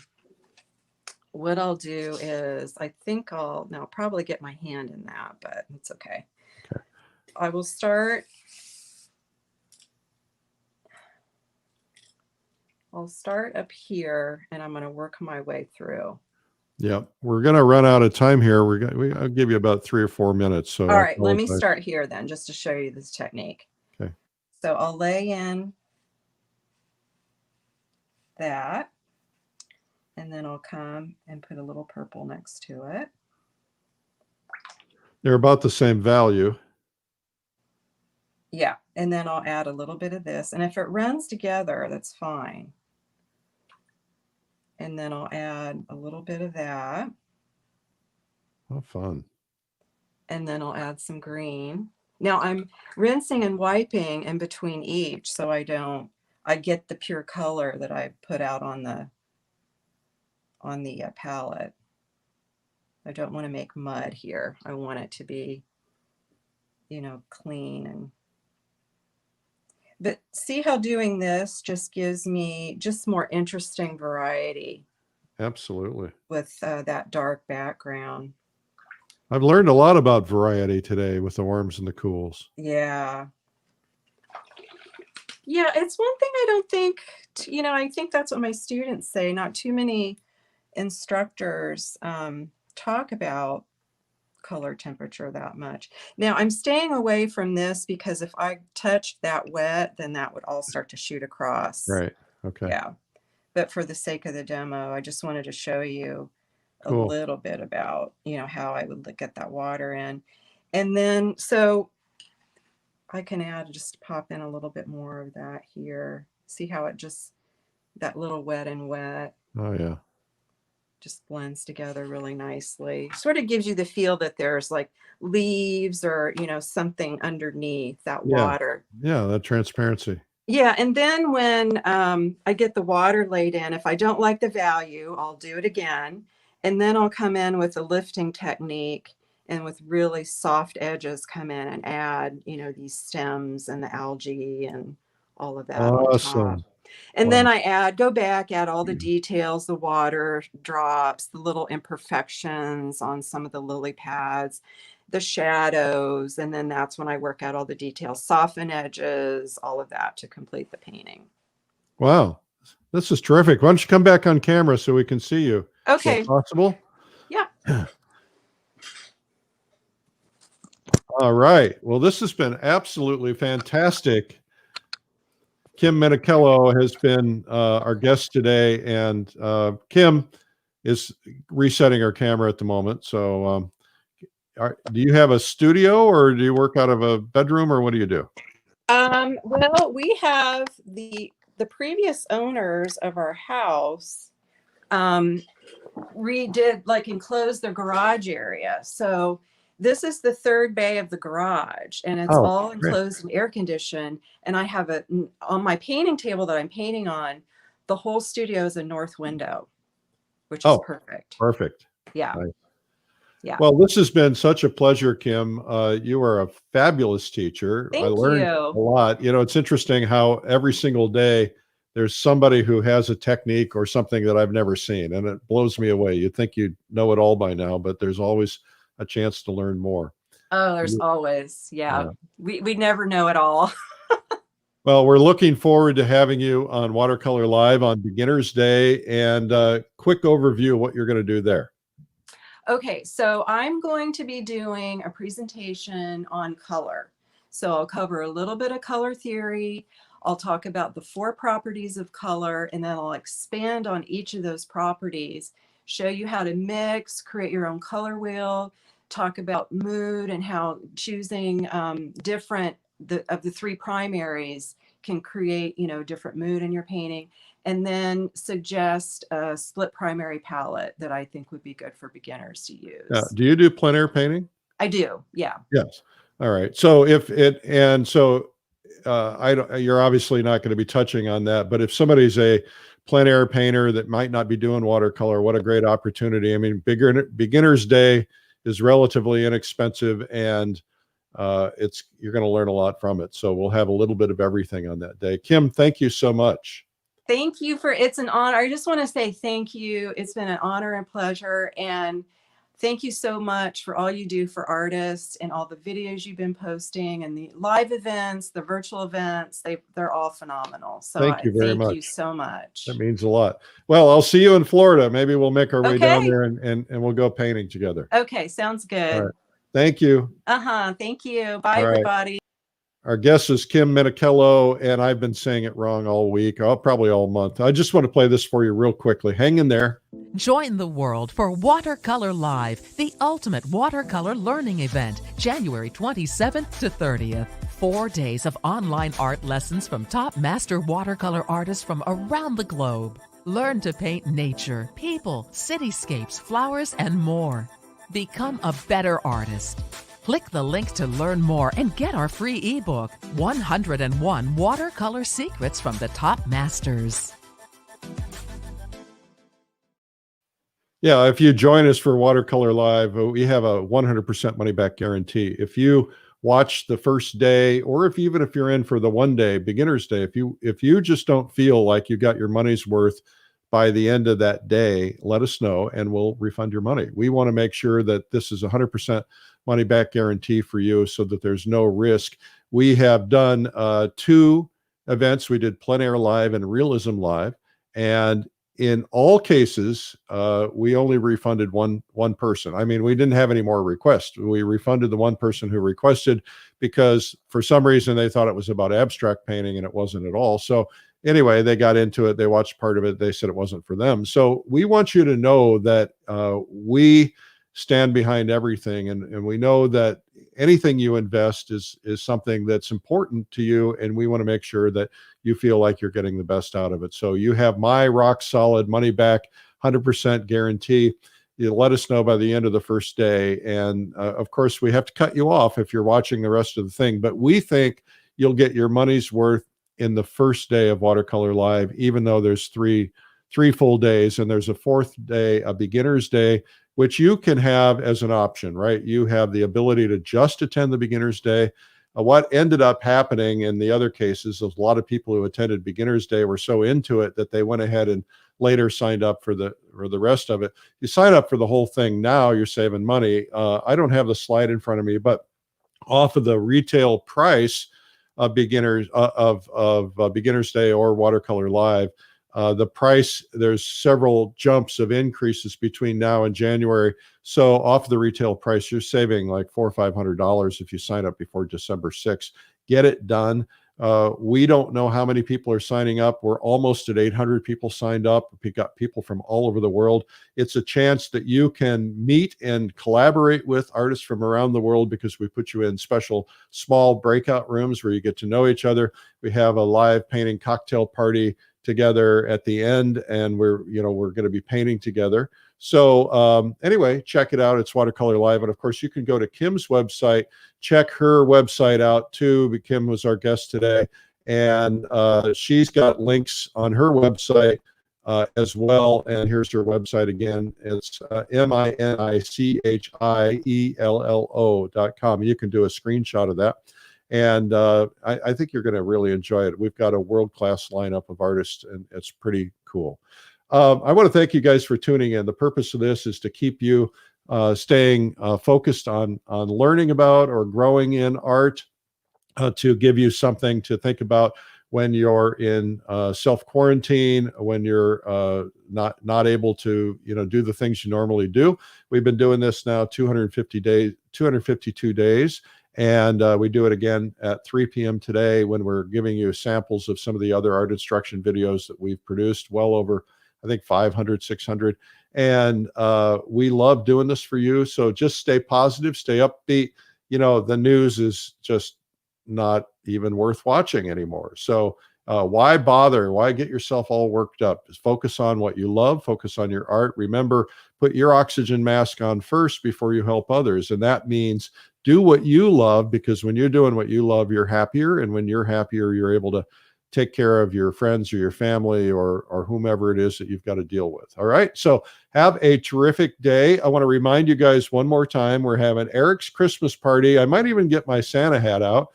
what I'll do is I think I'll probably get my hand in that, but it's okay. Okay. I will start. I'll start up here and I'm going to work my way through. Yeah, we're going to run out of time here. I'll give you about 3 or 4 minutes. So all right, let me start here then, just to show you this technique. Okay. So I'll lay in that, and then I'll come and put a little purple next to it. They're about the same value. Yeah, and then I'll add a little bit of this, and if it runs together, that's fine. And then I'll add a little bit of that. Oh, fun. And then I'll add some green. Now I'm rinsing and wiping in between each so I get the pure color that I put out on the palette. I don't want to make mud here. I want it to be, you know, clean. But see how doing this just gives me just more interesting variety. Absolutely. With that dark background. I've learned a lot about variety today with the warms and the cools. Yeah. Yeah, it's one thing I don't think, you know, I think that's what my students say. Not too many instructors talk about color temperature that much. Now I'm staying away from this because if I touched that wet, then that would all start to shoot across. Right. Okay. Yeah. But for the sake of the demo, I just wanted to show you Cool. a little bit about, you know, how I would get that water in. And then, so I can just pop in a little bit more of that here. See how it just, that little wet and wet. Oh, yeah. Just blends together really nicely. Sort of gives you the feel that there's like leaves or, you know, something underneath that water. Yeah, that transparency. Yeah, and then when I get the water laid in, if I don't like the value, I'll do it again. And then I'll come in with a lifting technique and with really soft edges come in and add, you know, these stems and the algae and all of that. Awesome. And Wow. then I go back, add all the details, the water drops, the little imperfections on some of the lily pads, the shadows, and then that's when I work out all the details, soften edges, all of that to complete the painting. Wow. This is terrific. Why don't you come back on camera so we can see you? Is that Okay. possible? Yeah. All right. Well, this has been absolutely fantastic. Kim Minichiello has been our guest today, and Kim is resetting her camera at the moment. So, do you have a studio, or do you work out of a bedroom, or what do you do? Well, we have the previous owners of our house redid, like, enclosed their garage area. So this is the third bay of the garage, and it's Oh, all great. enclosed and air conditioned. And I have on my painting table that I'm painting on, the whole studio is a north window, which is Oh, perfect. perfect. Yeah. Nice. Yeah. Well, this has been such a pleasure, Kim. You are a fabulous teacher. I Thank learned a you. lot. You know, it's interesting how every single day there's somebody who has a technique or something that I've never seen, and it blows me away. You'd think you'd know it all by now, but there's always a chance to learn more. Oh, there's always, Yeah. we never know it all. Well, we're looking forward to having you on Watercolor Live on Beginner's Day, and quick overview of what you're going to do there. Okay, so I'm going to be doing a presentation on color. So I'll cover a little bit of color theory. I'll talk about the 4 properties of color, and then I'll expand on each of those properties, show you how to mix, create your own color wheel, talk about mood and how choosing different of the 3 primaries can create, different mood in your painting, and then suggest a split primary palette that I think would be good for beginners to use. Do you do plein air painting? I do, yeah. Yes. All right. So you're obviously not going to be touching on that, but if somebody's a plein air painter that might not be doing watercolor, what a great opportunity. I mean, Beginner's Day is relatively inexpensive, and you're going to learn a lot from it. So we'll have a little bit of everything on that day. Kim, thank you so much. Thank you it's an honor. I just want to say thank you. It's been an honor and pleasure. And thank you so much for all you do for artists and all the videos you've been posting and the live events, the virtual events. They're all phenomenal. So thank you very much. Thank you so much. That means a lot. Well, I'll see you in Florida. Maybe we'll make our way down Okay. there and we'll go painting together. Okay, sounds good. All right. Thank you. Thank you. Bye, All right. everybody. Our guest is Kim Minichiello, and I've been saying it wrong all week, probably all month. I just want to play this for you real quickly. Hang in there. Join the world for Watercolor Live, the ultimate watercolor learning event, January 27th to 30th. 4 days of online art lessons from top master watercolor artists from around the globe. Learn to paint nature, people, cityscapes, flowers, and more. Become a better artist. Click the link to learn more and get our free ebook, 101 Watercolor Secrets from the Top Masters. Yeah, if you join us for Watercolor Live, we have a 100% money back guarantee. If you watch the first day, or even if you're in for the 1 day, Beginner's Day, if you just don't feel like you got your money's worth by the end of that day, let us know and we'll refund your money. We want to make sure that this is 100% money back guarantee for you so that there's no risk. We have done 2 events. We did Plein Air Live and Realism Live. And in all cases, we only refunded one person. I mean, we didn't have any more requests. We refunded the one person who requested because for some reason they thought it was about abstract painting and it wasn't at all. So anyway, they got into it. They watched part of it. They said it wasn't for them. So we want you to know that we stand behind everything. And we know that anything you invest is something that's important to you. And we want to make sure that you feel like you're getting the best out of it. So you have my rock solid money back, 100% guarantee. You let us know by the end of the first day. And of course, we have to cut you off if you're watching the rest of the thing. But we think you'll get your money's worth in the first day of Watercolor Live, even though there's three full days. And there's a 4th day, a Beginner's Day, which you can have as an option, right? You have the ability to just attend the Beginner's Day. What ended up happening in the other cases, a lot of people who attended Beginner's Day were so into it that they went ahead and later signed up for the rest of it. You sign up for the whole thing now, you're saving money. I don't have the slide in front of me, but off of the retail price of Beginner's Day or Watercolor Live, the price, there's several jumps of increases between now and January. So off the retail price, you're saving like $400 or $500 if you sign up before December 6th. Get it done. We don't know how many people are signing up. We're almost at 800 people signed up. We've got people from all over the world. It's a chance that you can meet and collaborate with artists from around the world, because we put you in special small breakout rooms where you get to know each other. We have a live painting cocktail party together at the end, and we're going to be painting together. So anyway, check it out. It's Watercolor Live. And of course, you can go to Kim's website, check her website out too. Kim was our guest today, and she's got links on her website as well. And here's her website again. It's minichiello.com. You can do a screenshot of that. And I think you're going to really enjoy it. We've got a world-class lineup of artists, and it's pretty cool. I want to thank you guys for tuning in. The purpose of this is to keep you staying focused on learning about or growing in art, to give you something to think about when you're in self-quarantine, when you're not able to do the things you normally do. We've been doing this now 252 days. And we do it again at 3 p.m. today, when we're giving you samples of some of the other art instruction videos that we've produced, well over, I think, 500, 600. And we love doing this for you. So just stay positive, stay upbeat. The news is just not even worth watching anymore. So why bother? Why get yourself all worked up? Just focus on what you love, focus on your art. Remember, put your oxygen mask on first before you help others. And that means do what you love, because when you're doing what you love, you're happier. And when you're happier, you're able to take care of your friends or your family or whomever it is that you've got to deal with. All right. So have a terrific day. I want to remind you guys one more time, we're having Eric's Christmas party. I might even get my Santa hat out.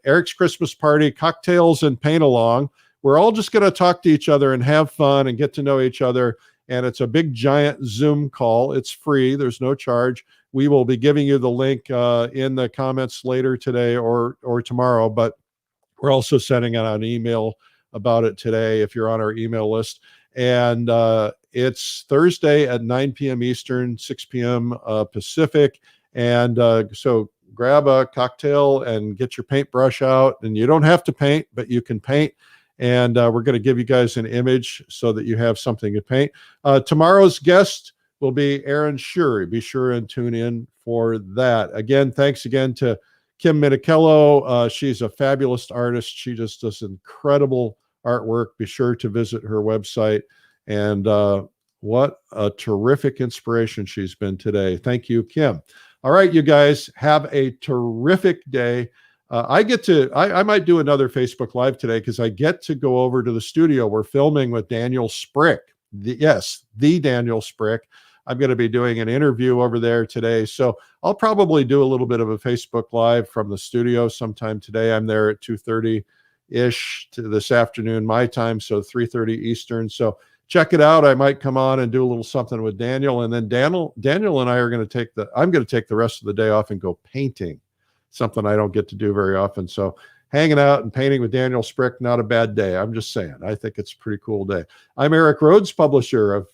Eric's Christmas party, cocktails and paint along. We're all just going to talk to each other and have fun and get to know each other. And it's a big giant Zoom call. It's free. There's no charge. We will be giving you the link in the comments later today or tomorrow, but we're also sending out an email about it today if you're on our email list. And it's Thursday at 9 p.m. Eastern, 6 p.m. Pacific. And so grab a cocktail and get your paintbrush out. And you don't have to paint, but you can paint. And we're going to give you guys an image so that you have something to paint. Tomorrow's guest will be Aaron Shuri. Be sure and tune in for that. Again, thanks again to Kim Minichiello. She's a fabulous artist. She just does incredible artwork. Be sure to visit her website. And what a terrific inspiration she's been today. Thank you, Kim. All right, you guys, have a terrific day. I might do another Facebook Live today, because I get to go over to the studio. We're filming with Daniel Sprick. The Daniel Sprick. I'm going to be doing an interview over there today. So I'll probably do a little bit of a Facebook Live from the studio sometime today. I'm there at 2:30-ish to this afternoon, my time, so 3:30 Eastern. So check it out. I might come on and do a little something with Daniel. And then Daniel and I are going to I'm going to take the rest of the day off and go painting, something I don't get to do very often. So hanging out and painting with Daniel Sprick, not a bad day. I'm just saying, I think it's a pretty cool day. I'm Eric Rhoads, publisher of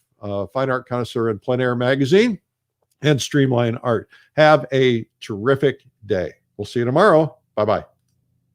Fine Art Connoisseur and Plein Air Magazine and Streamline Art. Have a terrific day. We'll see you tomorrow. Bye-bye.